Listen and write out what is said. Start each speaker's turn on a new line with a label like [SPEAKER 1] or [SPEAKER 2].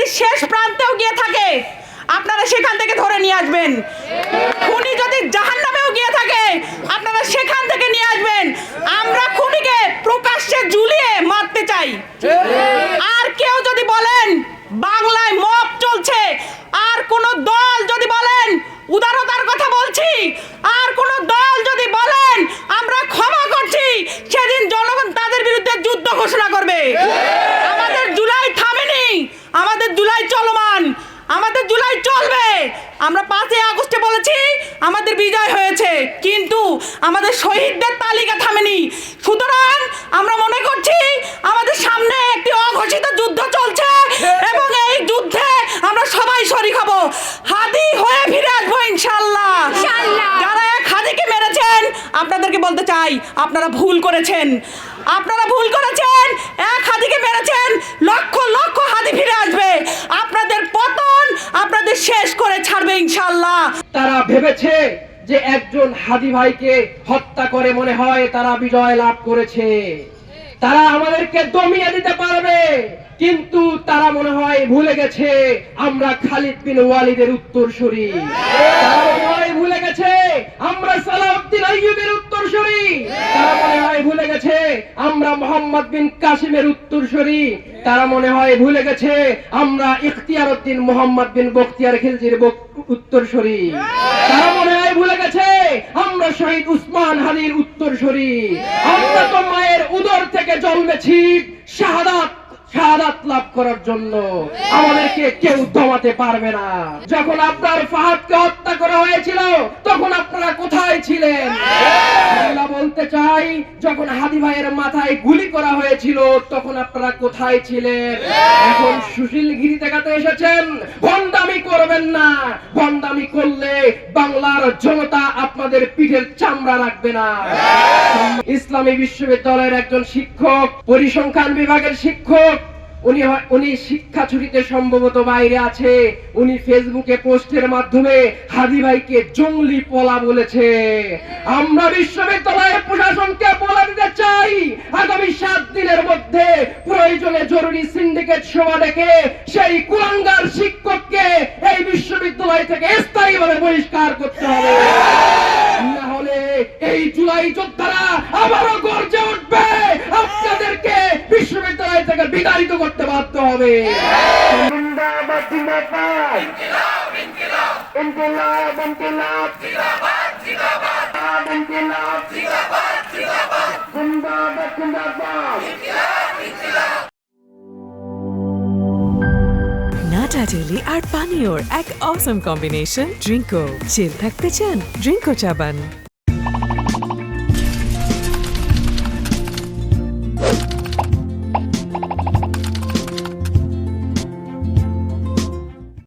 [SPEAKER 1] যদি শেষ প্রান্তেও গিয়ে থাকে আপনারা সেখান থেকে ধরে নিয়ে আসবেন। খুনি যদি জাহান্নামেও গিয়ে থাকে আপনারা সেখান থেকে নিয়ে আসবেন। আমরা খুনিকে প্রকাশ্যে ঝুলিয়ে মারতে চাই। আর কেউ যদি বলেন বাংলায় মব চলছে, আর কোন দল যদি বলেন উদারতার কথা বলছি, আর কোন দল যদি বলেন আমরা ক্ষমা করছি, সেদিন জনগণ তাদের বিরুদ্ধে যুদ্ধ ঘোষণা করবে। আমাদের জুলাই থামেনি, আমাদের জুলাই চলমান, আমাদের জুলাই চলবে। আমরা 5 আগস্টে বলেছি আমাদের বিজয় হয়েছে, কিন্তু আমাদের শহীদদের তালিকা থামেনি। সুতরাং আমরা মনে করছি আমাদের সামনে একটি অঘোষিত যুদ্ধ চলছে এবং এই যুদ্ধে আমরা সবাই শরীক হব। হাদি হয়ে ফিরে আসবো ইনশাআল্লাহ। যারা এক হাদিকে মেরেছেন আপনাদেরকে বলতে চাই আপনারা ভুল করেছেন, আপনারা ভুল করেছেন। এক হাদিকে মেরেছেন, লক্ষ লক্ষ হাদি ফিরে আসবে। আপনাদের পতন আপনাদের শেষ করে ছাড়বে ইনশাআল্লাহ।
[SPEAKER 2] তারা ভেবেছে যে একজন হাদি ভাইকে হত্যা করে মনে হয় তারা বিজয় লাভ করেছে, তারা আমাদেরকে দমিয়ে দিতে পারবে, কিন্তু তারা মনে হয় ভুলে গেছে আমরা খালিদ বিন ওয়ালিদের উত্তরসূরি। তারা মনে হয় ভুলে গেছে আমরা সালাউদ্দিন আইয়ুবের উত্তরসূরি। তারা মনে হয় ভুলে গেছে আমরা মোহাম্মদ বিন কাসিমের উত্তরসূরি। তারা মনে হয় ভুলে গেছে আমরা ইখতিয়ার উদ্দিন মোহাম্মদ বিন বখতিয়ার খিলজির উত্তরসূরি। তারা মনে হয় ভুলে গেছে আমরা শহীদ উসমান হাদির উত্তরসূরি। আমরা তো মায়ের উদর থেকে জন্মেছি শাহাদাত লাভ করার জন্য। আমাদেরকে কেউ দমাতে পারবে না। যখন আপনার ফাহাদকে হত্যা করা হয়েছিল তখন আপনারা কোথায় ছিলেন? আমরা বলতে চাই যখন হাদি ভাইয়ের মাথায় গুলি করা হয়েছিল তখন আপনারা কোথায় ছিলেন? এখন সুশীলগিরি দেখাতে এসেছেন। ভণ্ডামি করবেন না, ভণ্ডামি করলে বাংলার জনতা আপনাদের পিঠের চামড়া রাখবে না। ইসলামী বিশ্ববিদ্যালয়ের একজন শিক্ষক, পরিসংখ্যান বিভাগের শিক্ষক, উনি শিক্ষা ছুটিতে সম্ভবত বাইরে আছে। উনি ফেসবুকে পোস্টের মাধ্যমে হাদি ভাইকে জঙ্গলি পলা বলেছে। আমরা বিশ্ববিদ্যালয়ের প্রশাসনকে বলে দিতে চাই আগামী 7 দিনের মধ্যে প্রয়োজনে জরুরি সিন্ডিকেট সভা ডেকে সেই কুলাঙ্গার শিক্ষককে এই বিশ্ববিদ্যালয় থেকে স্থায়ীভাবে বহিষ্কার করতে হবে। না হলে এই জুলাই যোদ্ধারা আবারও গর্জে উঠবে, আপনাদেরকে বিশ্ববিদ্যালয় থেকে বিতাড়িত করতে বাধ্য হবে। জিন্দাবাদ জিন্দাবাদ, ইনকিলাব ইনকিলাব, ইনকিলাব ইনকিলাব, জিন্দাবাদ জিন্দাবাদ, ইনকিলাব জিন্দাবাদ জিন্দাবাদ, জিন্দাবাদ জিন্দাবাদ, ইনকিলাব ইনকিলাব।
[SPEAKER 3] নাটা ডেলি আর পানীয়র এক অসম কম্বিনেশন ড্রিঙ্কো। চিল থাকতে চান? ড্রিঙ্কো চাবান।